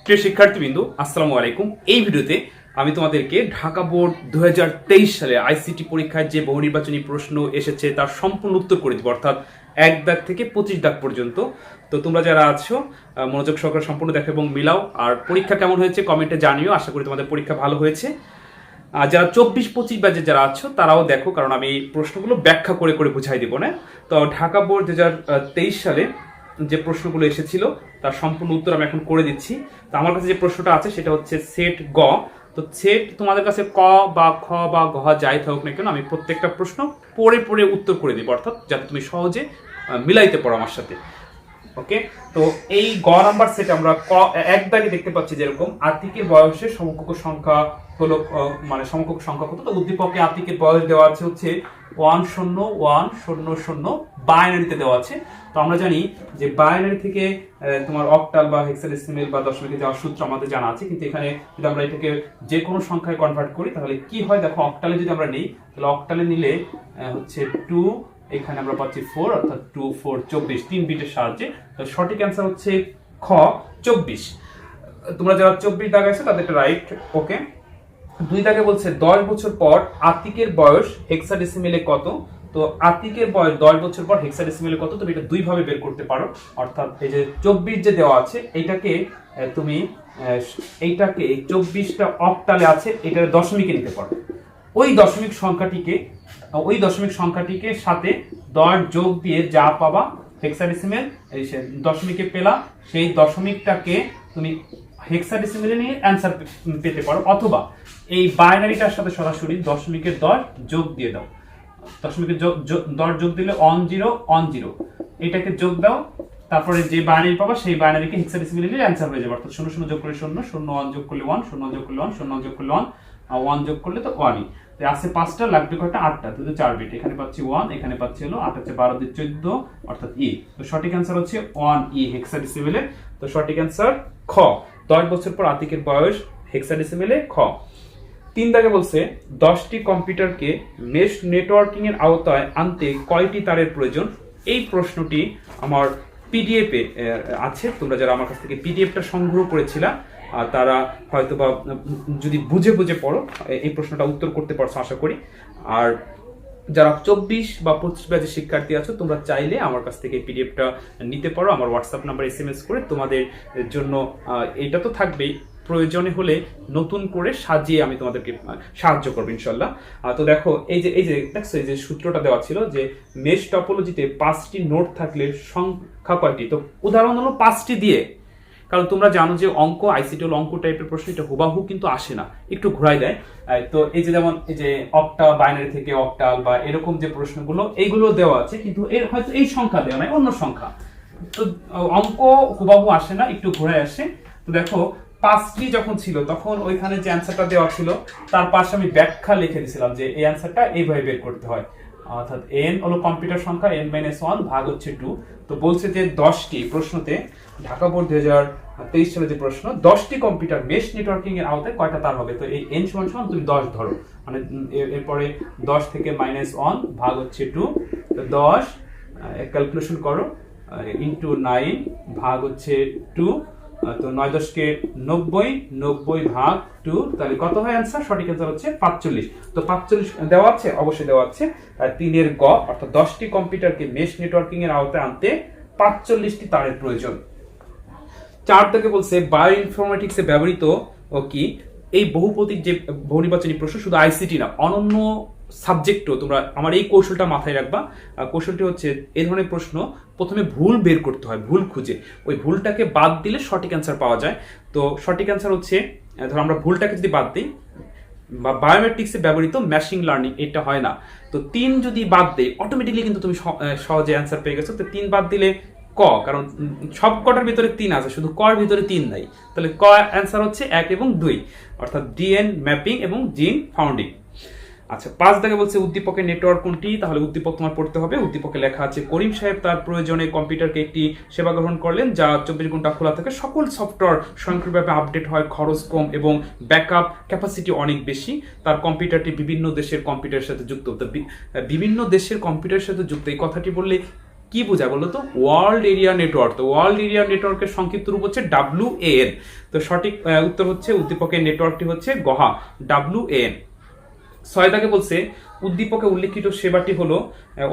প্রিয় শিক্ষার্থীবৃন্দু, আসসালামু আলাইকুম। এই ভিডিওতে আমি তোমাদেরকে ঢাকা বোর্ড 2023 সালে আইসিটি পরীক্ষায় যে বহু নির্বাচনী প্রশ্ন এসেছে তার সম্পূর্ণ উত্তর করে দিব, অর্থাৎ 1 দাগ থেকে 25 দাগ পর্যন্ত। তো তোমরা যারা আছো মনোযোগ সহকারে সম্পূর্ণ দেখো এবং মিলাও। আর পরীক্ষা কেমন হয়েছে কমেন্টে জানিও। আশা করি তোমাদের পরীক্ষা ভালো হয়েছে। আর যারা 24-25 ব্যাচে যারা আছো তারাও দেখো, কারণ আমি প্রশ্নগুলো ব্যাখ্যা করে করে বুঝাই দিব না। তো ঢাকা বোর্ড 2023 সালে যে প্রশ্নগুলো এসেছিল তার সম্পূর্ণ উত্তর আমি এখন করে দিচ্ছি। তো আমার কাছে যে প্রশ্নটা আছে সেটা হচ্ছে সেট গ। তো সেট তোমাদের কাছে ক বা খ বা ঘ যাই থাকুক না কেন, আমি প্রত্যেকটা প্রশ্ন পড়ে পড়ে উত্তর করে দিব, অর্থাৎ যাতে তুমি সহজে মিলাইতে পারো আমার সাথে। ওকে, তো এই গ নাম্বার সেটে আমরা এক দাগে দেখতে পাচ্ছি যেরকম আতিকের বয়সের সমকক্ষ সংখ্যা হলো, মানে সমকক্ষ সংখ্যা কত। তো উদ্দীপকে আতিকের বয়স দেওয়া আছে হচ্ছে 10100 বাইনারিতে দেওয়া আছে। তো আমরা জানি যে বাইনারি থেকে তোমার অক্টাল বা হেক্সাডেসিমেল বা দশমিকে যাওয়ার সূত্র আমাদের জানা আছে, কিন্তু এখানে যদি আমরা এটাকে যে কোনো সংখ্যায় কনভার্ট করি তাহলে কি হয় দেখো। অক্টালে যদি আমরা নিই তাহলে অক্টালে নিলে হচ্ছে 2, এখানে আমরা পাচ্ছি 4, অর্থাৎ 2 4 24 3 বিটের সাহায্যে। তো সঠিক অ্যান্সার হচ্ছে খ 24। তোমরা যারা 24 দাগ আছে তাদের রাইট। ওকে, 2 দাগে বলছে 10 বছর পর আতিকের বয়স হেক্সাডেসিমেলে কত। তো আতিকের বয়স 10 বছর পর হেক্সাডেসিমেলে কত, তুমি এটা দুই ভাবে বের করতে পারো। অর্থাৎ এই যে 24 যে দেওয়া আছে এইটাকে তুমি এইটাকে 24টা অক্টালে আছে এটার দশমিকে নিতে পারো। ওই দশমিক সংখ্যাটিকে সাথে 10 যোগ দিয়ে যা পাবা হেক্সাডেসিমেল এই দশমিকে পেলা, সেই দশমিকটাকে তুমি হেক্সাডেসিমেলে নিয়ে অ্যান্সার পেতে পারো, অথবা এই বাইনারিটার সাথে সরাসরি দশমিকের 10 যোগ দিয়ে দাও। দশমিকের 10 যোগ দিলে 10 এটাকে যোগ দাও, তারপরে যে বাইনারি পাবা সেই বাইনারিকে হেক্সাডেসিমেলে নিলে অ্যান্সার হয়ে যাবে। অর্থাৎ 0 0 যোগ করলে 0, 0 1 যোগ করলে 1, 0 1 যোগ করলে 1, 0 1 যোগ করলে 1, আর 1 যোগ করলে তো 1ই। তো আছে 5টা, লাগবে কয়টা 8টা, তো 4 বিট। এখানে পাচ্ছি 1, এখানে পাচ্ছি হলো 8 হচ্ছে 12 দিয়ে 14, অর্থাৎ ই। তো সঠিক অ্যান্সার হচ্ছে 1ই হেক্সাডেসিমেলে। তো সঠিক অ্যান্সার খ, 10 বছর পর আতিকের বয়স হেক্সাডেসিমেলে খ। 3 দাগে বলছে 10টি কম্পিউটারকে মেশ নেটওয়ার্কিং এর আওতায় আনতে কয়টি তারের প্রয়োজন। এই প্রশ্নটি আমার পিডিএফ এ আছে। তোমরা যারা আমার কাছ থেকে পিডিএফটা সংগ্রহ করেছিলা তারা হয়তো বা যদি বুঝে বুঝে পড়ো এই প্রশ্নটা উত্তর করতে পারছো আশা করি। আর যারা 24 বা 25 ব্যাচের শিক্ষার্থী আছো তোমরা চাইলে আমার কাছ থেকে পিডিএফটা নিতে পারো। আমার হোয়াটসঅ্যাপ নাম্বার SMS করে তোমাদের জন্য এটা তো থাকবেই, প্রয়োজনে হলে নতুন করে সাজিয়ে আমি তোমাদেরকে সাহায্য করবো ইনশাল্লাহ। তো দেখো এই যে দেখছো এই যে সূত্রটা দেওয়া ছিল যে মেশ টপোলজিতে 5টি নোড থাকলে সংখ্যা কয়টি। তো উদাহরণ হলো 5টি দিয়ে, কারণ তোমরা জানো যে অঙ্ক আইসিটি অঙ্ক টাইপের প্রশ্ন এটা হুবাহু কিন্তু আসে না, একটু ঘুরাই দেয়। তো এই যে যেমন এই যে অক্টা বাইনারি থেকে অক্টাল বা এরকম যে প্রশ্নগুলো এইগুলো দেওয়া আছে, কিন্তু এর হয়তো এই সংখ্যা দেওয়া নাই, অন্য সংখ্যা। তো অঙ্ক হুবাহু আসে না, একটু ঘুরাই আসে। তো দেখো 5টি যখন ছিল তখন ওইখানে যে অ্যান্সারটা দেওয়া ছিল তার পাশে আমি ব্যাখ্যা লিখে দিয়েছিলাম যে এই অ্যান্সারটা এইভাবে বের করতে হয়। অর্থাৎ n হলো কম্পিউটার সংখ্যা, n-1 ভাগ হচ্ছে 2। তো বলছে যে 10টি প্রশ্নতে ঢাকা বোর্ড 2023 সালে যে প্রশ্ন 10টি কম্পিউটার মেশ নেটওয়ার্কিং এর আওতায় কয়টা তার হবে। তো এই n সমান তুমি 10 ধরো, মানে এরপরে 10 থেকে -1 ভাগ হচ্ছে 2। তো 10 ক্যালকুলেশন করো ইনটু 9 ভাগ হচ্ছে 2। তো 9 10 কে 90 ভাগ 2, তাহলে কত হয় অ্যান্সার। সঠিক অ্যান্সার হচ্ছে 45। তো 45 দেওয়া আছে, অবশ্যই দেওয়া আছে। 3 এর গ, অর্থাৎ 10টি কম্পিউটারকে মেশ নেটওয়ার্কিং এর আওতায় আনতে 45টি তারের প্রয়োজন। 4 থেকে বলছে বায়ো ইনফরমেটিক্সে ব্যবহৃত কি। এই বহুপদীর যে বহু নির্বাচনী প্রশ্ন শুধু আইসিটি না, অনন্য সাবজেক্টও তোমরা আমার এই কৌশলটা মাথায় রাখবা। কৌশলটি হচ্ছে এই ধরনের প্রশ্ন প্রথমে ভুল বের করতে হয়, ভুল খুঁজে ওই ভুলটাকে বাদ দিলে সঠিক অ্যান্সার পাওয়া যায়। তো সঠিক অ্যান্সার হচ্ছে ধরো আমরা ভুলটাকে যদি বাদ দিই, বা বায়োমেট্রিক্সে ব্যবহৃত মেশিন লার্নিং এটা হয় না। তো 3 যদি বাদ দেই অটোমেটিকলি কিন্তু তুমি সহজে অ্যান্সার পেয়ে গেছো। তো 3 বাদ দিলে ক, কারণ সব কটার ভিতরে 3 আছে, শুধু কর ভিতরে 3 নাই। তাহলে ক অ্যান্সার হচ্ছে 1 এবং 2, অর্থাৎ ডিএন ম্যাপিং এবং জিন ফাউন্ডিং। আচ্ছা 5 দাগে বলছে উদ্দীপকের নেটওয়ার্ক কোনটি। তাহলে উদ্দীপক তোমার পড়তে হবে। উদ্দীপকে লেখা আছে করিম সাহেব তার প্রয়োজনে কম্পিউটারকে একটি সেবা গ্রহণ করলেন যা 24 ঘন্টা খোলা থাকে, সকল সফটওয়্যার স্বয়ংক্রিয়ভাবে আপডেট হয়, খরচ কম এবং ব্যাকআপ ক্যাপাসিটি অনেক বেশি। তার কম্পিউটারটি বিভিন্ন দেশের কম্পিউটারের সাথে যুক্ত। বিভিন্ন দেশের কম্পিউটারের সাথে যুক্ত এই কথাটি বললে কি বোঝায় বলো তো? World area network. তো ওয়ার্ল্ড এরিয়া নেটওয়ার্কের সংক্ষিপ্ত রূপ হচ্ছে WAN। তো সঠিক উত্তর হচ্ছে উদ্দীপকের নেটওয়ার্কটি হচ্ছে গহা, WAN। 6 দাগে বলছে উদ্দীপকে উল্লেখিত সেবাটি হলো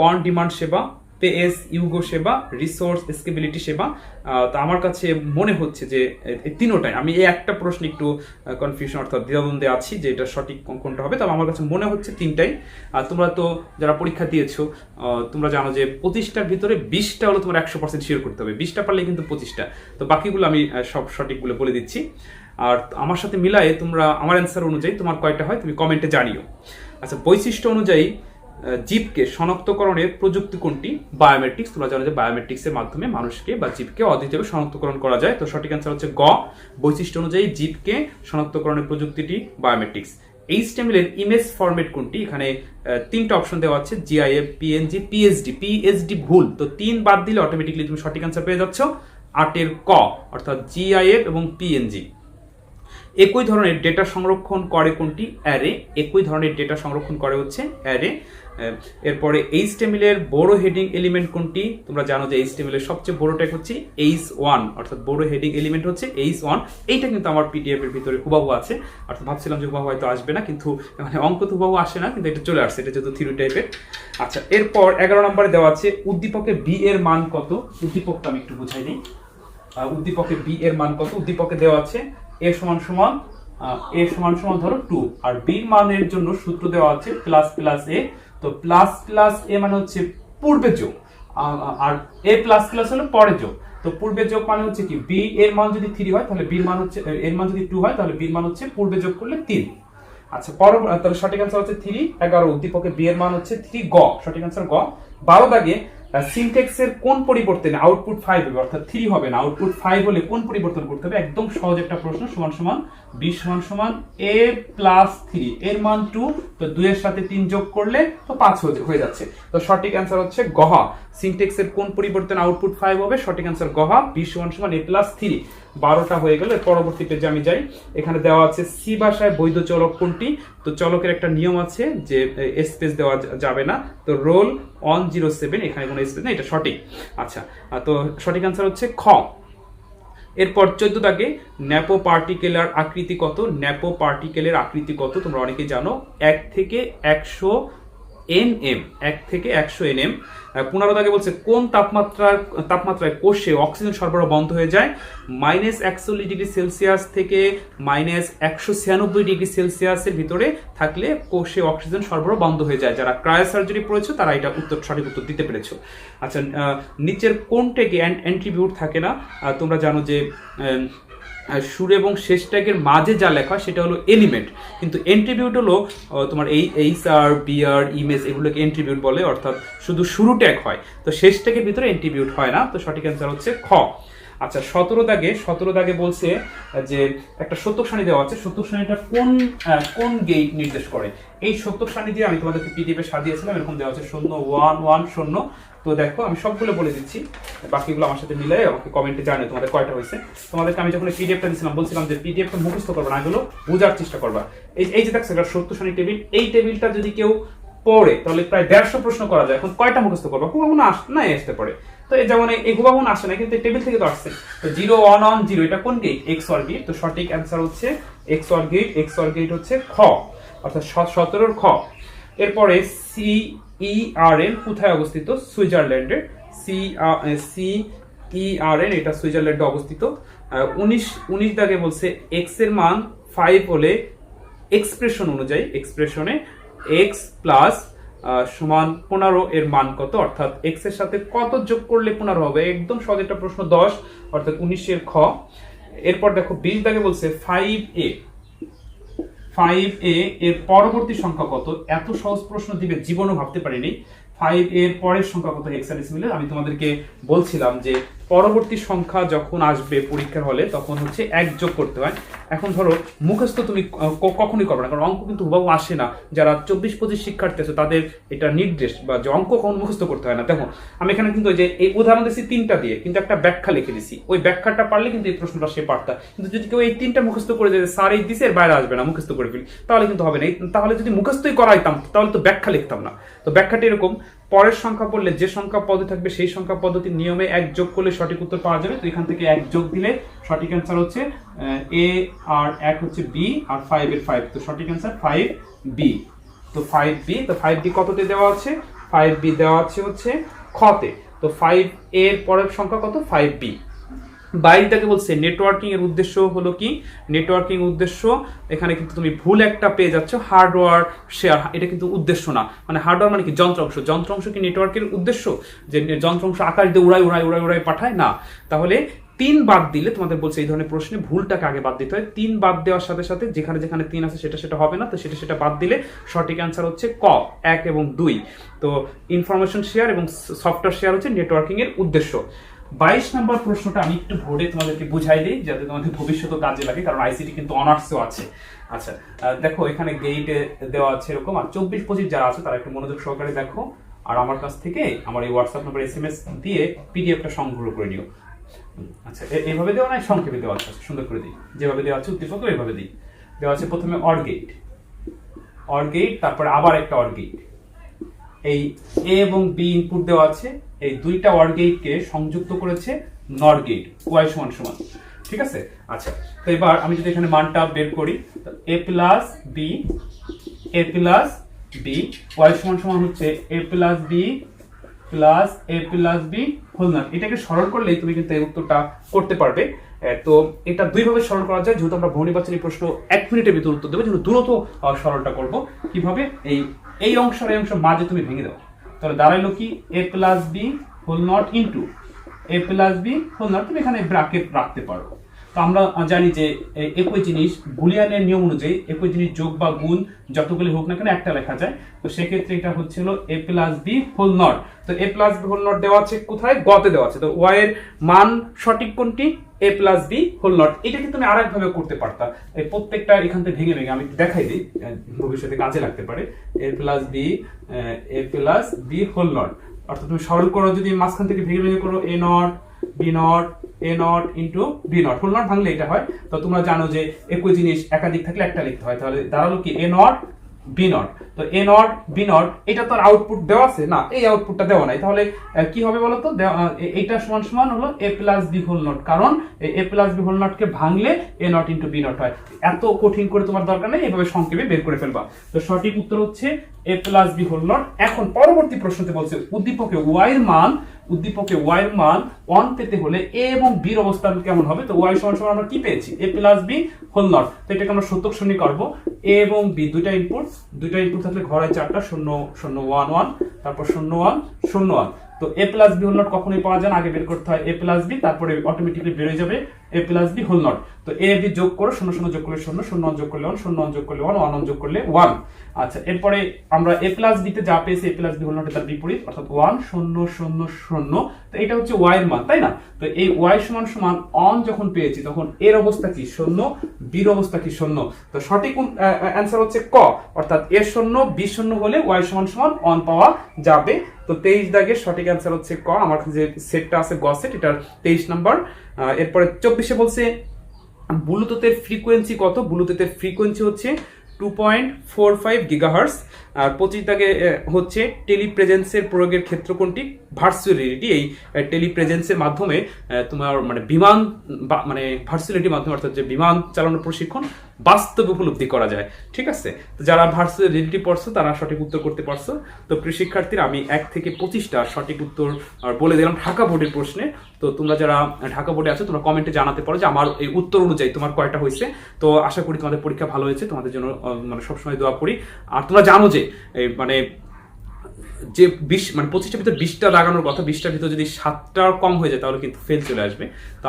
অন ডিমান্ড সেবা, পে এস ইউগো সেবা, রিসোর্স স্কেবিলিটি সেবা। তো আমার কাছে মনে হচ্ছে যে এই তিনোটাই, আমি এই একটা প্রশ্ন একটু কনফিউশন অর্থাৎ দ্বিধাদ্বন্দ্বে আছি যে এটা সঠিক কোনটা হবে, তবে আমার কাছে মনে হচ্ছে তিনটাই। আর তোমরা তো যারা পরীক্ষা দিয়েছো তোমরা জানো যে 25টার ভিতরে 20টা হলো তোমার 100% শিওর করতে হবে, 20টা পারলে কিন্তু 25টা। তো বাকিগুলো আমি সব সঠিকগুলো বলে দিচ্ছি। আর আমার সাথে মিলায়ে তোমরা আমার অ্যান্সার অনুযায়ী তোমার কয়টা হয় তুমি কমেন্টে জানিও। আচ্ছা, বৈশিষ্ট্য অনুযায়ী জীবকে শনাক্তকরণের প্রযুক্তি কোনটি? বায়োমেট্রিক্স। তোমরা জানো যে বায়োমেট্রিক্সের মাধ্যমে মানুষকে বা জীবকে অদ্বিতীয়ভাবে শনাক্তকরণ করা যায়। তো সঠিক অ্যান্সার হচ্ছে গ, বৈশিষ্ট্য অনুযায়ী জীবকে শনাক্তকরণের প্রযুক্তিটি বায়োমেট্রিক্স। HTML এর ইমেজ ফরম্যাট কোনটি? এখানে 3টা অপশন দেওয়া আছে, GIF, PNG, PSD ভুল, তো 3 বাদ দিলে অটোমেটিক্যালি তুমি সঠিক অ্যান্সার পেয়ে যাচ্ছ 8-এর ক, অর্থাৎ GIF এবং PNG। একই ধরনের ডেটা সংরক্ষণ করে কোনটি? অ্যারে। একই ধরনের ডেটা সংরক্ষণ করে হচ্ছে অ্যারে। এরপরে HTML এর বড় হেডিং এলিমেন্ট কোনটি? তোমরা জানো যে HTML এর সবচেয়ে বড় ট্যাগ হচ্ছে H1, অর্থাৎ বড় হেডিং এলিমেন্ট হচ্ছে H1। এইটা কিন্তু আমার PDF এর ভিতরে হুবাহু আছে, অর্থাৎ ভাবছিলাম যে হুবাহু হয়তো আসবে না, কিন্তু মানে অঙ্ক তো হুবাহু আসে না, কিন্তু এটা চলে আসছে, এটা যেহেতু থিওরি টাইপের। আচ্ছা, এরপর 11 নম্বরে দেওয়া আছে উদ্দীপকে B এর মান কত? উদ্দীপকটা আমি একটু বুঝাই দিই। উদ্দীপকে B এর মান কত? উদ্দীপকে দেওয়া আছে a সমান ধরো 2, আর b মানের জন্য সূত্র দেওয়া আছে প্লাস প্লাস a। তো প্লাস প্লাস a মানে হচ্ছে পূর্বে যোগ, আর a প্লাস প্লাস হলো পরে যোগ। তো পূর্বে যোগ মানে হচ্ছে কি, b এর মান যদি 3 হয় তাহলে b এর মান হচ্ছে, এর মান যদি 2 হয় তাহলে b এর মান হচ্ছে পূর্বে যোগ করলে 3। আচ্ছা, তাহলে সঠিক অ্যান্সার হচ্ছে 3। 11 উদ্দীপকে b এর মান হচ্ছে 3, গ, সঠিক অ্যান্সার গ। 12 দাগে সিনট্যাক্সের কোন পরিবর্তনে আউটপুট 5 হবে, অর্থাৎ 3 হবে না, আউটপুট 5 হলে কোন পরিবর্তন করতে হবে? একদম সহজ একটা প্রশ্ন। সমান সমান b সমান a প্লাস 3, এর মান 2, তো 2 এর সাথে 3 যোগ করলে তো 5 হয়ে যাচ্ছে। তো সঠিক অ্যান্সার হচ্ছে গহা, সিনট্যাক্সের কোন পরিবর্তন আউটপুট 5 হবে? সঠিক অ্যান্সার গহা, b সমান a প্লাস 3। 12টা হয়ে গেল। পরবর্তী পেজে আমি যাই। এখানে দেওয়া আছে সি ভাষায় বৈধ চলক কোনটি? তো চলকের একটা নিয়ম আছে যে স্পেস দেওয়া যাবে না, তো রোল অন 07, এখানে কোনো স্পেস নেই, এটা সঠিক। আচ্ছা, তো সঠিক অ্যান্সার হচ্ছে খ। এরপর 14 দাগে ন্যাপো পার্টিকেলের আকৃতি কত? ন্যাপো পার্টিকেলের আকৃতি কত তোমরা অনেকেই জানো, 1 থেকে 100 nm, 1 থেকে 100 nm। 15 দাগে বলছে কোন তাপমাত্রায় কোষে অক্সিজেন সরবরাহ বন্ধ হয়ে যায়? -41°C থেকে -196°C ভিতরে থাকলে কোষে অক্সিজেন সরবরাহ বন্ধ হয়ে যায়। যারা ক্রায়োসার্জারি পড়েছো তারা এটা সঠিক উত্তর দিতে পেরেছো। আচ্ছা, নিচের কোনটাকে অ্যান্ট্রিবিউট থাকে না? তোমরা জানো যে শুরু এবং শেষ ট্যাগের মাঝে যা লেখা সেটা হলো এলিমেন্ট, কিন্তু এন্ট্রিবিউট হলো তোমার এই এইচআর, বিআর, ইমেজ, এগুলোকে এন্ট্রিবিউট বলে, অর্থাৎ শুধু শুরু ট্যাগ হয়, তো শেষ ট্যাগের ভিতরে এন্ট্রিবিউট হয় না। তো সঠিক অ্যান্সার হচ্ছে খ। আচ্ছা, 17 দাগে বলছে যে একটা সত্যক সারণী দেওয়া আছে, সত্যক সারণীটা কোন গেট নির্দেশ করে? এই সত্যক সারণী দিয়ে আমি তোমাদেরকে পিডিএফ এ সাজিয়েছিলাম, এরকম দেওয়া আছে 0 1 1 0। তো দেখো আমি সবগুলো বলে দিচ্ছি, বাকিগুলো আমার সাথে মিলাই আমাকে কমেন্টে জানিও তোমাদের কয়টা হয়েছে। তোমাদেরকে আমি যখন পিডিএফটা দিয়েছিলাম বলছিলাম যে পিডিএফটা মুখস্থ করবা না, এগুলো বোঝার চেষ্টা করবা। এই যে দেখছো একটা সত্য সারণী টেবিল, এই টেবিলটা যদি কেউ পড়ে তাহলে প্রায় 150 প্রশ্ন করা যায়। এখন কয়টা মুখস্থ করবা? হুবহু না আসতে পারে, তো এই যেমন এই হুবহু আসে না, কিন্তু এই টেবিল থেকে তো আসছে। তো 0 1 1 0 এটা কোন গেট? XOR gate. তো সঠিক অ্যান্সার হচ্ছে XOR গেট। XOR গেট হচ্ছে খ, অর্থাৎ 17 খ। এরপরে CERN কোথায় অবস্থিত? সুইজারল্যান্ডে। CERN এটা সুইজারল্যান্ডে অবস্থিত। 19 দাগে বলছে x এর মান 5 হলে এক্সপ্রেশন অনুযায়ী, এক্সপ্রেশনে x প্লাস সমান 15 এর মান কত? অর্থাৎ x এর সাথে কত যোগ করলে 15 হবে? একদম সহজ একটা প্রশ্ন, 10, অর্থাৎ 19 এর খ। এরপর দেখো 20 দাগে বলছে 5a এর পরবর্তী সংখ্যা কত? এত সহজ প্রশ্ন দিবে জীবনও ভাবতে পারিনি। 5 এর পরের সংখ্যা কত হেক্সাডেসিমেলে? আমি তোমাদেরকে বলছিলাম যে পরবর্তী সংখ্যা যখন আসবে পরীক্ষার হলে তখন হচ্ছে 1 যোগ করতে হয়। এখন ধরো মুখস্থ তুমি কখনোই করবে না, কারণ অঙ্ক কিন্তু হুবহু আসে না। যারা 24-25 শিক্ষার্থী আছে তাদের এটা নির্দেশ বা যে অঙ্ক কখন মুখস্থ করতে হয় না। দেখো আমি এখানে কিন্তু যে এই উদাহরণ দিচ্ছি 3টা দিয়ে, কিন্তু একটা ব্যাখ্যা লিখে দিছি, ওই ব্যাখ্যাটা পারলে কিন্তু এই প্রশ্নটা সে পারতা। কিন্তু যদি কেউ এই 3টা মুখস্থ করে যায় স্যার এই দিছে এর বাইরে আসবে না, মুখস্থ করে ফেলি, তাহলে কিন্তু হবে না। তাহলে যদি মুখস্থই করাইতাম তাহলে তো ব্যাখ্যা লিখতাম না। তো ব্যাখ্যাটা এরকম পরের সংখ্যা পড়লে যে সংখ্যা পদ্ধতি থাকবে সেই সংখ্যা পদ্ধতির নিয়মে 1 যোগ করলে সঠিক উত্তর পাওয়া যাবে। তো এখান থেকে 1 যোগ দিলে সঠিক অ্যান্সার হচ্ছে a, আর 1 হচ্ছে b, আর 5 এর 5, তো সঠিক অ্যান্সার 5b। তো 5b, তো 5b কততে দেওয়া আছে? 5b দেওয়া আছে হচ্ছে খতে। তো 5 এর পরের সংখ্যা কত? 5b। 22টাকে বলছে নেটওয়ার্কিং এর উদ্দেশ্য হলো কি? নেটওয়ার্কিং উদ্দেশ্য এখানে কিন্তু তুমি ভুল একটা পেয়ে যাচ্ছ, হার্ডওয়্যার শেয়ার, এটা কিন্তু উদ্দেশ্য না। মানে হার্ডওয়্যার মানে কি? যন্ত্রাংশ। যন্ত্রাংশ কি নেটওয়ার্কের উদ্দেশ্য? যে যন্ত্রাংশ আকাশ দিয়ে উড়াই পাঠায় না। তাহলে 3 বাদ দিলে তোমাদের বলছে এই ধরনের প্রশ্নে ভুলটাকে আগে বাদ দিতে হয়। 3 বাদ দেওয়ার সাথে সাথে যেখানে যেখানে 3 আছে সেটা হবে না, তো সেটা বাদ দিলে সঠিক অ্যান্সার হচ্ছে ক, 1 এবং 2। তো ইনফরমেশন শেয়ার এবং সফটওয়্যার শেয়ার হচ্ছে নেটওয়ার্কিং এর উদ্দেশ্য। 22 নম্বর প্রশ্নটা আমি একটু ভোরে তোমাদেরকে বুঝাই দিই যাতে তোমাদের ভবিষ্যতে কাজে লাগে, কারণ আইসিটি কিন্তু অনার্সও আছে। আচ্ছা, দেখো এখানে গেইটে দেওয়া আছে এরকম, আর 24-25 যারা আছে তারা একটু মনোযোগ সহকারে দেখো, আর আমার কাছ থেকে আমার এই হোয়াটসঅ্যাপ নাম্বার SMS দিয়ে পিডিএফটা সংগ্রহ করে নিও। আচ্ছা, এইভাবে দেওয়া নাই, সংক্ষেপে দেওয়া আছে, সুন্দর করে দিই। যেভাবে দেওয়া আছে উদ্দীপক এইভাবে দিই। দেওয়া আছে প্রথমে অর গেট, তারপরে আবার একটা অর গেট। এই এ এবং বি ইনপুট দেওয়া আছে, এই দুইটা অর গেটকে সংযুক্ত করেছে নর গেট, ওয়াই সমান সমান। ঠিক আছে? আচ্ছা, তো এবার আমি যদি এখানে মানটা বের করি, এ প্লাস বি ওয়াই সমান সমান হচ্ছে এ প্লাস বি হোল নট। এটাকে সরল করলেই তুমি কিন্তু এই উত্তরটা করতে পারবে। তো এটা দুইভাবে সরল করা যায়, যেহেতু আমরা বহু নির্বাচনী প্রশ্ন 1 মিনিটের ভিতর উত্তর দেবো, যেহেতু দ্রুত সরলটা করব। কিভাবে? এই অংশ আর এই অংশ মাঝে তুমি ভেঙে দাও, তাহলে দাঁড়াইলো কি? A plus B whole nought into A plus B whole nought. তুমি এখানে ব্র্যাকেট রাখতে পারো। তো আমরা জানি যে একই জিনিস বুলিয়ানের নিয়ম অনুযায়ী একই জিনিস যোগ বা গুণ যতগুলি হোক না কেন একটা লেখা যায়। তো সেক্ষেত্রে এটা হচ্ছিল এ প্লাস বি হোল নট। তো এ প্লাস বি হোল নট দেওয়া আছে কোথায়? গতে দেওয়া আছে। তো ওয়াই এর মান সঠিক কোনটি? এ প্লাস বি হোল নট। এটা কিন্তু তুমি আরেক ভাবে করতে পারতা, এই প্রত্যেকটা এখান থেকে ভেঙে আমি দেখাই দিই, ভবিষ্যতে কাজে লাগতে পারে। A plus B whole nought, অর্থাৎ তুমি সরল করো, যদি মাঝখান থেকে ভেঙে করো A nought into B nought, whole nought ভাঙলে এটা হয়। তো তোমরা জানো যে একই জিনিস একাধিক থাকলে একটা লিখতে হয়, তাহলে দাঁড়ালো কি? এ নট বি নট। তো এ নট বি নট, এটা তো আউটপুট দেওয়া আছে না, এই আউটপুটটা দেওয়া নাই, তাহলে কি হবে বলো তো? এটা সমান সমান হলো এ প্লাস বি হোল নট, কারণ এ প্লাস বি হোল নটকে ভাঙলে এ নট ইন্টু বি নট হয়। এত কঠিন করে তোমার দরকার নেই, এভাবে সংক্ষেপে বের করে ফেলবা। তো সঠিক উত্তর হচ্ছে এ প্লাস বি হোল নট। এখন পরবর্তী প্রশ্নতে বলছে উদ্দীপকে ওয়াই এর মান 1 পেতে হলে এ এবং বি এর অবস্থান কেমন হবে? তো ওয়াই সমান সমান আমরা কি পেয়েছি? এ প্লাস বি হোল নট। তো এটাকে আমরা সত্যক সরণি করব। এ এবং বি দুইটা ইনপুট থাকলে ঘরে 4টা 0 0 1 1, তারপর 0 1 0 1। তো এ প্লাস বি হোল নট কখনোই পাওয়া যায় না, আগে বের করতে হয় এ প্লাস বি, তারপরে অটোমেটিক্যালি বের হয়ে যাবে এ প্লাস বি হোল নট। তো এ বি যোগ করো, 0 0 যোগ করলে 0 0 1 যোগ করলে 1 0 1 যোগ করলে 1 1 1 যোগ করলে 1। আচ্ছা, এরপরে আমরা এ প্লাস বি তে যা পেয়েছি এ প্লাস বি হোল নট তার বিপরীত, অর্থাৎ 1 0 0 0। তো এটা হচ্ছে ওয়াই এর মান, তাই না? তো এই ওয়াই সমান সমান অন যখন পেয়েছি তখন এর অবস্থা কি? 0, বির অবস্থা কি? 0। তো সঠিক অ্যান্সার হচ্ছে ক, অর্থাৎ এ 0 বি 0 হলে ওয়াই সমান সমান অন পাওয়া যাবে। তো 23 দাগের সঠিক অ্যান্সার হচ্ছে ক। আমার যে সেটটা আছে গ সেট, এটার 23 নাম্বার। এরপরে 24-এ বলছে ব্লুটুথের ফ্রিকোয়েন্সি কত? ব্লুটুথের ফ্রিকোয়েন্সি হচ্ছে 2.45 গিগাহার্টজ। আর 25 দাগে হচ্ছে টেলিপ্রেজেন্সের প্রয়োগের ক্ষেত্র কোনটি? Virtual reality. এই টেলিপ্রেজেন্সের মাধ্যমে তোমার বিমান মানে ভার্চুয়াল রিয়েলিটির মাধ্যমে, অর্থাৎ যে বিমান চালানোর প্রশিক্ষণ বাস্তবে উপলব্ধি করা যায়। ঠিক আছে? তো যারা ভার্চুয়াল রিয়েলিটি পড়ছো তারা সঠিক উত্তর করতে পারছো। তো প্রিয় শিক্ষার্থীরা, আমি 1 থেকে 25টা সঠিক উত্তর বলে দিলাম ঢাকা বোর্ডের প্রশ্নে। তো তোমরা যারা ঢাকা বোর্ডে আছো তোমরা কমেন্টে জানাতে পারো যে আমার এই উত্তর অনুযায়ী তোমার কয়টা হয়েছে। তো আশা করি তোমাদের পরীক্ষা ভালো হয়েছে, তোমাদের জন্য মানে সবসময় দোয়া করি। আর তোমরা জানো যে মানে যে 20 মানে 25টার ভিতর 20টা লাগানোর কথা, 20টার ভিতর যদি 7টার কম হয়ে যায় তাহলে কিন্তু ফেল চলে আসবে। তো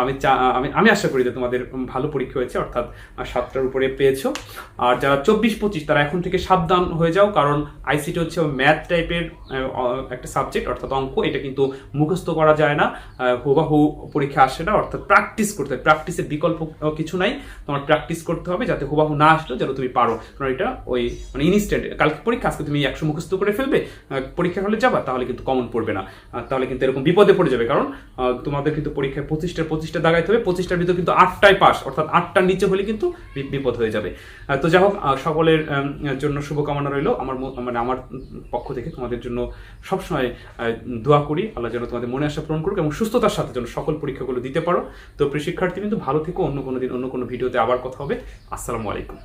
আমি আশা করি যে তোমাদের ভালো পরীক্ষা হয়েছে, অর্থাৎ 7টার উপরে পেয়েছো। আর যারা 24-25 তারা এখন থেকে সাবধান হয়ে যাও, কারণ আইসিটি হচ্ছে ম্যাথ টাইপের একটা সাবজেক্ট, অর্থাৎ অঙ্ক। এটা কিন্তু মুখস্থ করা যায় না, হুবাহু পরীক্ষা আসে না, অর্থাৎ প্র্যাকটিস করতে হয়। প্র্যাকটিসের বিকল্প কিছু নাই, তোমার প্র্যাকটিস করতে হবে যাতে হুবাহু না আসলেও যেন তুমি পারো। কারণ এটা ওই মানে ইনস্ট্যান্ট, কালকে পরীক্ষা আজকে তুমি 100 মুখস্থ করে ফেলবে, পরীক্ষার হলে যাবা তাহলে কিন্তু কমন পড়বে না, তাহলে কিন্তু এরকম বিপদে পড়ে যাবে। কারণ তোমাদের কিন্তু পরীক্ষায় 25টা দাগাইতে হবে, 25টার ভিতরে কিন্তু 8টাই পাস, অর্থাৎ 8টার নিচে হলে কিন্তু বিপদ হয়ে যাবে। তো যাই হোক, সকলের জন্য শুভকামনা রইল আমার পক্ষ থেকে। তোমাদের জন্য সবসময় দোয়া করি, আল্লাহ যেন তোমাদের মনে আশা পূরণ করুক এবং সুস্থতার সাথে যেন সকল পরীক্ষাগুলো দিতে পারো। তো প্রিয় শিক্ষার্থী কিন্তু ভালো থেকো, অন্য কোনো দিন অন্য কোনো ভিডিওতে আবার কথা হবে। আসসালামু আলাইকুম।